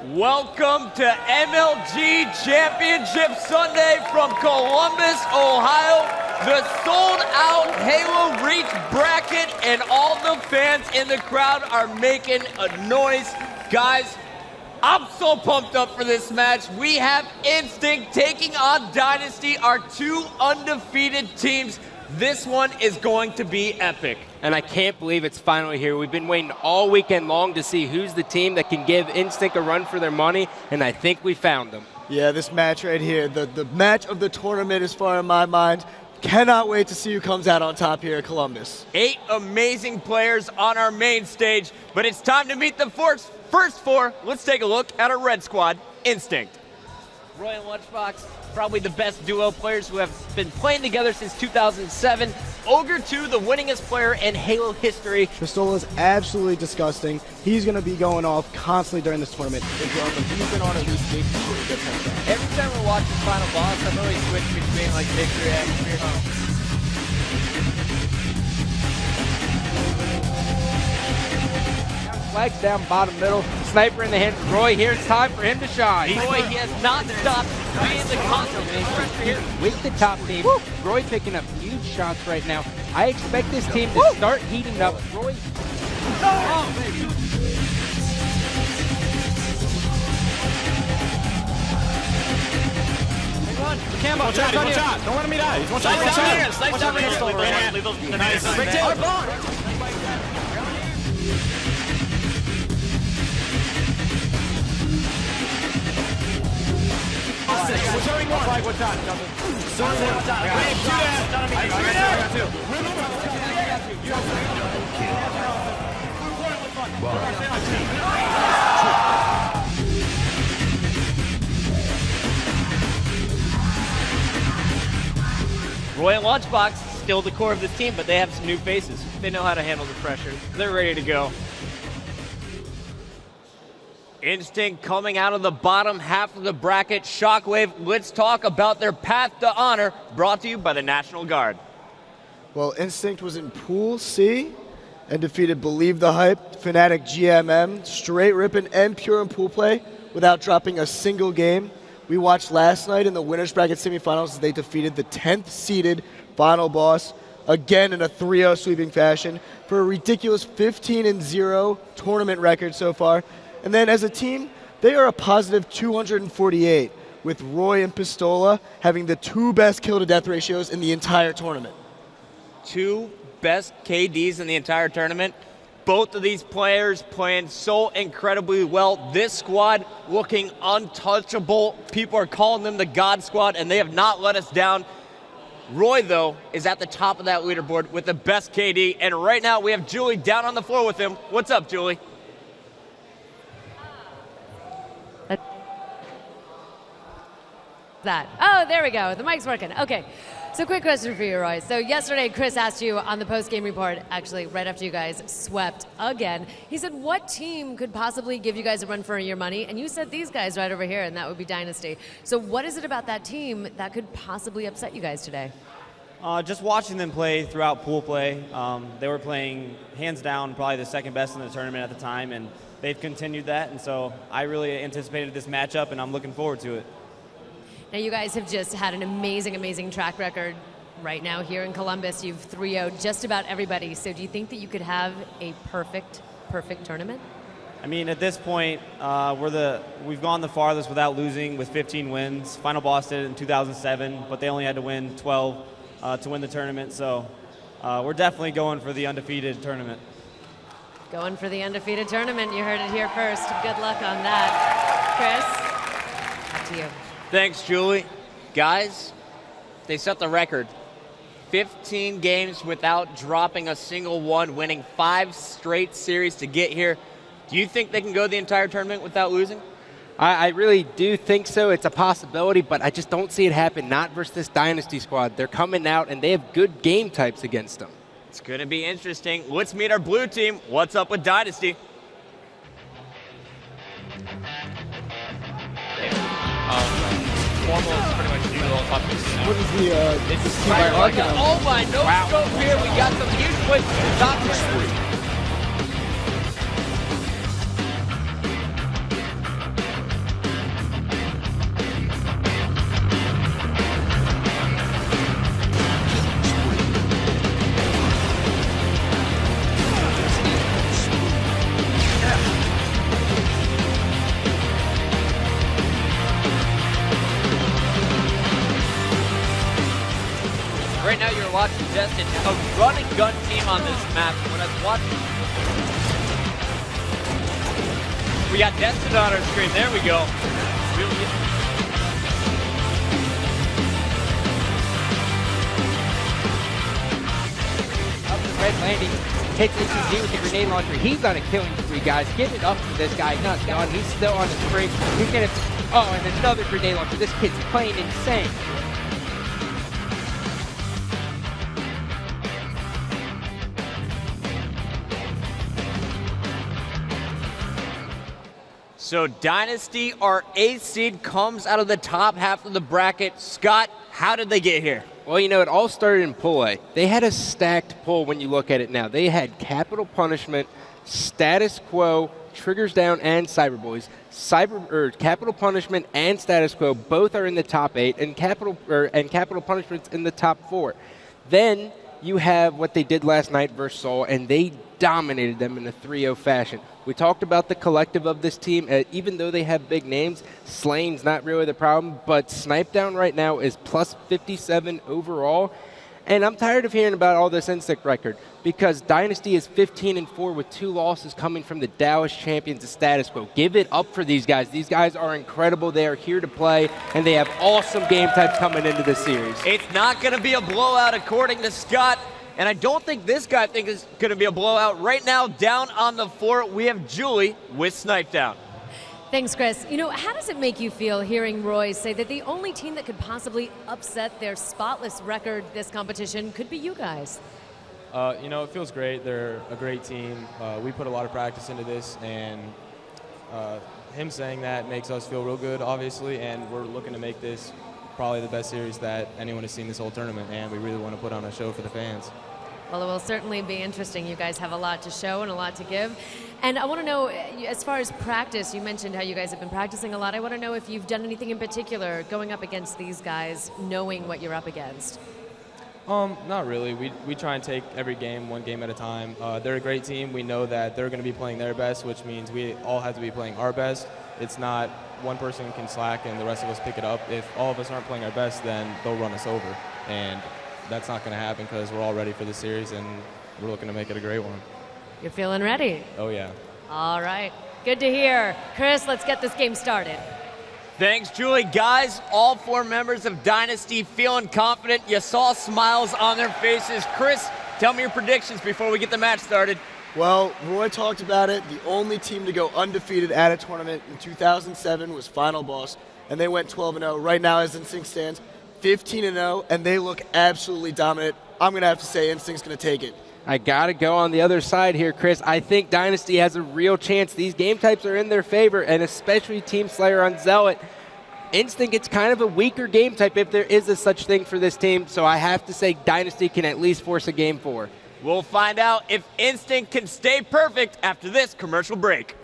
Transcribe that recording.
Welcome to MLG Championship Sunday from Columbus, Ohio. The sold-out Halo Reach bracket, and all the fans in the crowd are making a noise. Guys, I'm so pumped up for this match. We have Instinct taking on Dynasty, our two undefeated teams. This one is going to be epic. And I can't believe it's finally here. We've been waiting all weekend long to see who's the team that can give Instinct a run for their money, and I think we found them. Yeah, this match right here, the match of the tournament as far in my mind. Cannot wait to see who comes out on top here at Columbus. 8 amazing players on our main stage, but it's time to meet the first four. Let's take a look at our red squad, Instinct. Roy and Lunchbox, probably the best duo players who have been playing together since 2007. Ogre 2, the winningest player in Halo history. Pistola is absolutely disgusting. He's going to be going off constantly during this tournament. He's been on at least 8 different shots. Every time we're watching Final Boss, I've always switched between like victory and victory. Flags down bottom middle, sniper in the hands of Roy. Here it's time for him to shine. Roy, he has not stopped being the constant pressure here. With the top team, Roy picking up huge shots right now. I expect this team to start heating up. Roy. Cambo, watch out, watch out. Don't let him die. He's one shot. Snipe down here. Leave those nice. Roy and Lunchbox, still the core of the team, but they have some new faces. They know how to handle the pressure. They're ready to go. Instinct coming out of the bottom half of the bracket. Shockwave, let's talk about their path to honor, brought to you by the National Guard. Well, Instinct was in Pool C and defeated Believe the Hype, Fnatic GMM, straight Rippin, and Pure in pool play without dropping a single game. We watched last night in the winners bracket semifinals as they defeated the 10th seeded final boss, again in a 3-0 sweeping fashion, for a ridiculous 15-0 tournament record so far. And then as a team, they are a positive 248, with Roy and Pistola having the 2 best kill-to-death ratios in the entire tournament. 2 best KDs in the entire tournament. Both of these players playing so incredibly well. This squad looking untouchable. People are calling them the God Squad, and they have not let us down. Roy, though, is at the top of that leaderboard with the best KD, and right now we have Julie down on the floor with him. What's up, Julie? That. Oh, there we go. The mic's working. Okay. So quick question for you, Roy. So yesterday, Chris asked you on the post-game report, actually right after you guys swept again, he said, what team could possibly give you guys a run for your money? And you said these guys right over here, and that would be Dynasty. So what is it about that team that could possibly upset you guys today? Just watching them play throughout pool play. They were playing hands down probably the second best in the tournament at the time, and they've continued that. And so I really anticipated this matchup, and I'm looking forward to it. Now, you guys have just had an amazing, amazing track record right now here in Columbus. You've 3-0'd just about everybody. So do you think that you could have a perfect tournament? I mean, at this point, we've gone the farthest without losing with 15 wins. Final Boss did it in 2007, but they only had to win 12 to win the tournament. So we're definitely going for the undefeated tournament. Going for the undefeated tournament. You heard it here first. Good luck on that. Chris, back to you. Thanks, Julie. Guys, they set the record. 15 games without dropping a single one, winning 5 straight series to get here. Do you think they can go the entire tournament without losing? I really do think so. It's a possibility, but I just don't see it happen. Not versus this Dynasty squad. They're coming out, and they have good game types against them. It's going to be interesting. Let's meet our blue team. What's up with Dynasty? Formal is pretty much the little toughest. What is the team by Arcanum? Oh my, no scope here. We got some huge plays to the top here. invested a run and gun team on this map. When I was watching, we got Destin on our screen. There we go. Really. Up the red landing. Hits HMG with the grenade launcher. He's on a killing spree, guys. Give it up for this guy. Not done. He's still on the spree. He's gonna. Oh, and another grenade launcher. This kid's playing insane. So Dynasty, our 8th seed, comes out of the top half of the bracket. Scott, how did they get here? Well, you know, it all started in Pool A. They had a stacked pool when you look at it now. They had Capital Punishment, Status Quo, Triggers Down, and Cyberboys. Capital Punishment and Status Quo both are in the top 8, and Capital Punishment's in the top 4. Then you have what they did last night versus Seoul, and they dominated them in a 3-0 fashion. We talked about the collective of this team. Even though they have big names, slaying's not really the problem, but Snipedown right now is plus 57 overall. And I'm tired of hearing about all this Instinct record because Dynasty is 15-4 with 2 losses coming from the Dallas champions of Status Quo. Give it up for these guys. These guys are incredible. They are here to play, and they have awesome game types coming into this series. It's not going to be a blowout according to Scott. And I don't think this guy thinks it's going to be a blowout. Right now, down on the floor, we have Julie with Snipedown. Thanks, Chris. You know, how does it make you feel hearing Roy say that the only team that could possibly upset their spotless record this competition could be you guys? You know, it feels great. They're a great team. We put a lot of practice into this, and him saying that makes us feel real good, obviously, and we're looking to make this probably the best series that anyone has seen this whole tournament, and we really want to put on a show for the fans. Well, it will certainly be interesting. You guys have a lot to show and a lot to give. And I want to know, as far as practice, you mentioned how you guys have been practicing a lot. I want to know if you've done anything in particular going up against these guys, knowing what you're up against. Not really. We try and take every game, one game at a time. They're a great team. We know that they're going to be playing their best, which means we all have to be playing our best. It's not one person can slack and the rest of us pick it up. If all of us aren't playing our best, then they'll run us over. And that's not going to happen because we're all ready for the series and we're looking to make it a great one. You're feeling ready? Oh, yeah. All right. Good to hear. Chris, let's get this game started. Thanks, Julie. Guys, all 4 members of Dynasty feeling confident. You saw smiles on their faces. Chris, tell me your predictions before we get the match started. Well, Roy talked about it. The only team to go undefeated at a tournament in 2007 was Final Boss, and they went 12-0. Right now, as Instinct stands, 15-0, and they look absolutely dominant. I'm going to have to say Instinct's going to take it. I got to go on the other side here, Chris. I think Dynasty has a real chance. These game types are in their favor, and especially Team Slayer on Zealot. Instinct, it's kind of a weaker game type if there is a such thing for this team, so I have to say Dynasty can at least force a game 4. We'll find out if Instinct can stay perfect after this commercial break.